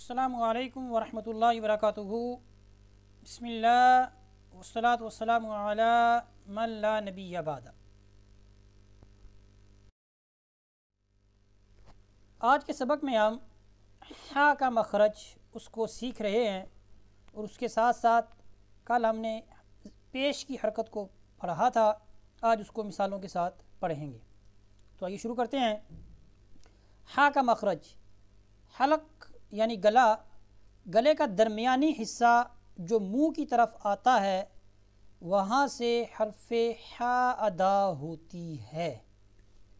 السلام علیکم ورحمۃ اللہ وبرکاتہ۔ بسم اللہ والصلاۃ والسلام علی من لا نبی بعد۔ آج کے سبق میں ہم ہا کا مخرج اس کو سیکھ رہے ہیں، اور اس کے ساتھ ساتھ کل ہم نے پیش کی حرکت کو پڑھا تھا، آج اس کو مثالوں کے ساتھ پڑھیں گے۔ تو آئیے شروع کرتے ہیں۔ ہا کا مخرج، حلق یعنی گلا، گلے کا درمیانی حصہ جو منہ کی طرف آتا ہے وہاں سے حرف ہا ادا ہوتی ہے۔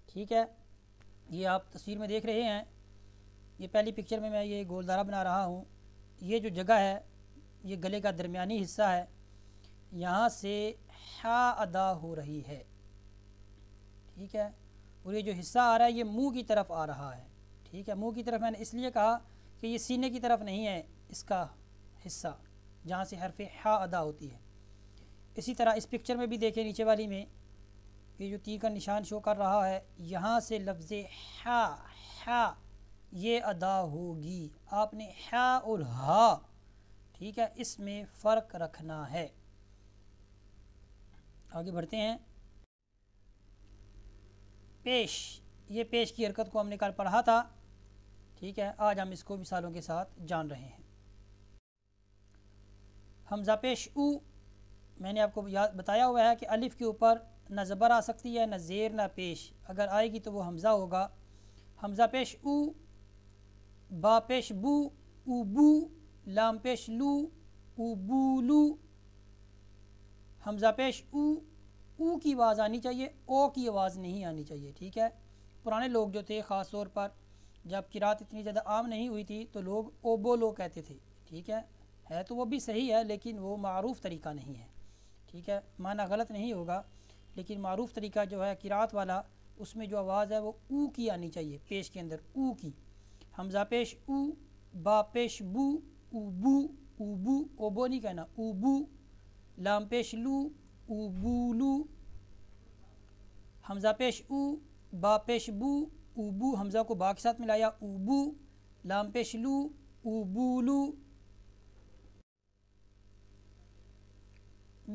ٹھیک ہے، یہ آپ تصویر میں دیکھ رہے ہیں، یہ پہلی پکچر میں یہ گول دائرہ بنا رہا ہوں۔ یہ جو جگہ ہے یہ گلے کا درمیانی حصہ ہے، یہاں سے ہا ادا ہو رہی ہے۔ ٹھیک ہے، اور یہ جو حصہ آ رہا ہے یہ منہ کی طرف آ رہا ہے۔ ٹھیک ہے، منہ کی طرف میں نے اس لیے کہا کہ یہ سینے کی طرف نہیں ہے، اس کا حصہ جہاں سے حرف ہا ادا ہوتی ہے۔ اسی طرح اس پکچر میں بھی دیکھیں، نیچے والی میں یہ جو تیر کا نشان شو کر رہا ہے، یہاں سے لفظ ہا یہ ادا ہوگی۔ آپ نے ہا اور ہا، ٹھیک ہے، اس میں فرق رکھنا ہے۔ آگے بڑھتے ہیں۔ پیش، یہ پیش کی حرکت کو ہم نے کل پڑھا تھا۔ ٹھیک ہے، آج ہم اس کو مثالوں کے ساتھ جان رہے ہیں۔ حمزہ پیش او، میں نے آپ کو بتایا ہوا ہے کہ الف کے اوپر نہ زبر آ سکتی ہے، نہ زیر، نہ پیش۔ اگر آئے گی تو وہ حمزہ ہوگا۔ حمزہ پیش او، با پیش بو، او بو، لام پیش لو، او بو لو۔ حمزہ پیش او کی آواز آنی چاہیے، او کی آواز نہیں آنی چاہیے۔ ٹھیک ہے، پرانے لوگ جو تھے، خاص طور پر جب قرات اتنی زیادہ عام نہیں ہوئی تھی تو لوگ او بولو کہتے تھے۔ ٹھیک ہے تو وہ بھی صحیح ہے، لیکن وہ معروف طریقہ نہیں ہے۔ ٹھیک ہے، معنی غلط نہیں ہوگا، لیکن معروف طریقہ جو ہے قرات والا، اس میں جو آواز ہے وہ او کی آنی چاہیے، پیش کے اندر او کی۔ حمزہ پیش او، با پیش بو، او بو، او بو، او بو نہیں کہنا، او بو۔ لام پیش لو، او بو لو۔ حمزہ پیش او، با پیش بو، او بو، حمزہ کو با کے ساتھ ملایا، او بو۔ لام پیش لو، او بو لو۔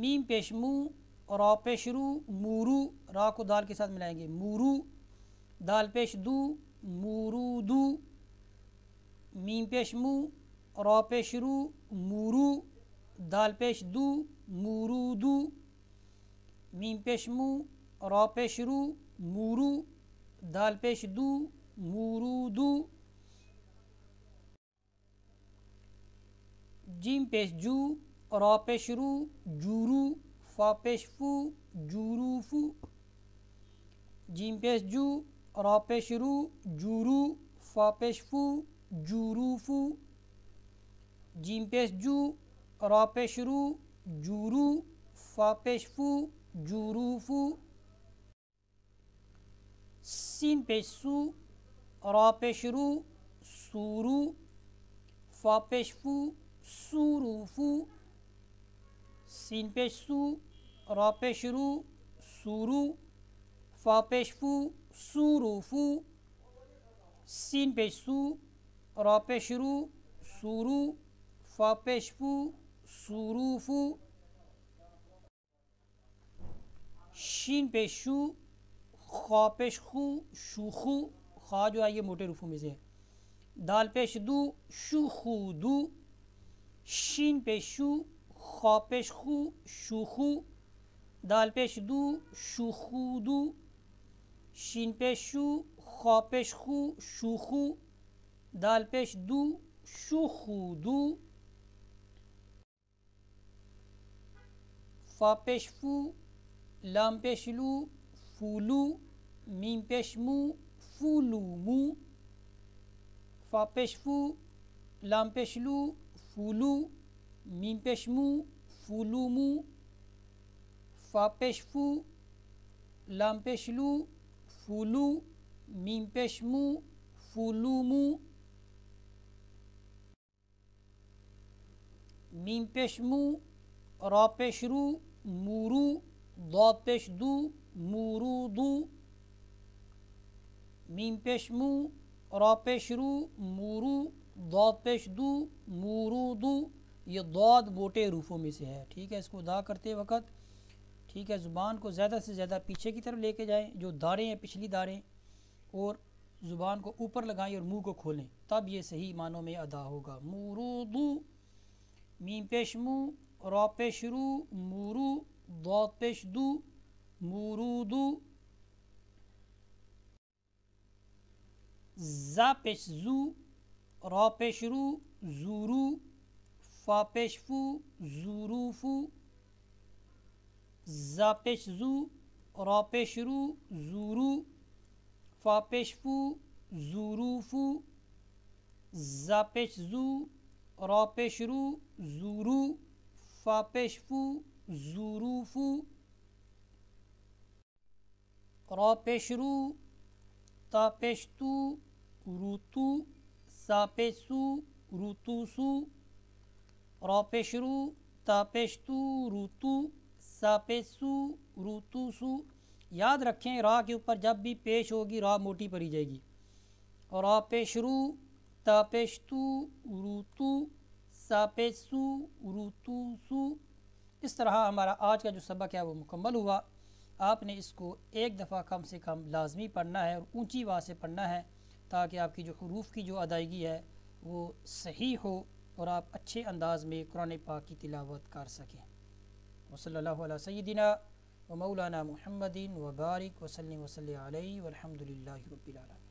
میم پیش مو، را پیش رو، مورو، را کو دال کے ساتھ ملائیں گے، مورو۔ دال پیش دو، مورو دو۔ میم پیش مو، را پیش رو، مورو، دال پیش دو، مورو دو۔ میم پیش مو، را پیش رو، مورو، دال پیش دو، مورو دو۔ جیم پیش جو، را پیش رو، جورو، فا پیش فو، جورو فو۔ جیم پیش جو، را پیش رو، جورو، فا پیش فو، جورو فو۔ جیم پیش جو، را پیش رو، جورو، فا پیش فو، جورو فو۔ سین پیش سو، را پیش رو، سورو، فا پیش فو، سورو فو۔ سین پیش سو، را پیش رو، سورو، فا پیش فو، سورو فو۔ سین پیش سو، را پیش رو، سورو، فا پیش فو، سورو فو۔ شین پیش شو، خا پیش خو، شوخو، خا جو ہے یہ موٹے حروفوں میں سے ہے۔ دال پیش دو، شوخو دو۔ شین پیش شو، خا پیش خو، شوخو، دال پیش دو، شوخو دو۔ شین پیش شو، خا پیش خو، شوخو، دال پیش دو، شوخو دو۔ فا پیش فو، لام پیش لو، فولو، میم پیش مو، فولو مو۔ فا پیش فو، لام پیش لو، فولو، میم پیش مو، فولو مو۔ فا پیش فو، لام پیش لو، فولو، میم پیش مو، فولو مو۔ میم پیش مو، را پیش رو، مورو، ضاد پیش دو، مورو دو۔ میم پیش مو، را پیش رو، مورو، ضاد پیش دو مورودو، یہ ضاد موٹے حروفوں میں سے ہے، ٹھیک ہے۔ اس کو ادا کرتے وقت ٹھیک ہے زبان کو زیادہ سے زیادہ پیچھے کی طرف لے کے جائیں، جو داریں ہیں پچھلی داریں، اور زبان کو اوپر لگائیں اور منہ کو کھولیں، تب یہ صحیح معنوں میں ادا ہوگا۔ مورودو، میم پیش مو، را پیش رو مورو، ضاد پیش دو مورودو، زا پیش زو، را پیش رو زورو، فا پیش فو زوروفو، زا پیش زو، را پیش رو زورو، فا پیش فو زوروفو، زا پیش زو، را پیش رو زورو، فا پیش فو زوروفو، را پیش رو، تا پیش تو روتو، سا پیش سو روتوسو، را پیش رو، تا پیش تو روتو، سا پیش سو روتوسو۔ یاد رکھیں را کے اوپر جب بھی پیش ہوگی را موٹی پڑی جائے گی۔ را پیش رو، تا پیش تو روتو، سا پیش سو روتوسو۔ اس طرح ہمارا آج کا جو سبق ہے وہ مکمل ہوا۔ آپ نے اس کو ایک دفعہ کم سے کم لازمی پڑھنا ہے اور اونچی آواز سے پڑھنا ہے، تاکہ آپ کی جو حروف کی جو ادائیگی ہے وہ صحیح ہو اور آپ اچھے انداز میں قرآن پاک کی تلاوت کر سکیں۔ وصلی اللہ علیہ سیدنا و مولانا محمد وبارک وسلم علیہ والحمد للہ رب العالمین۔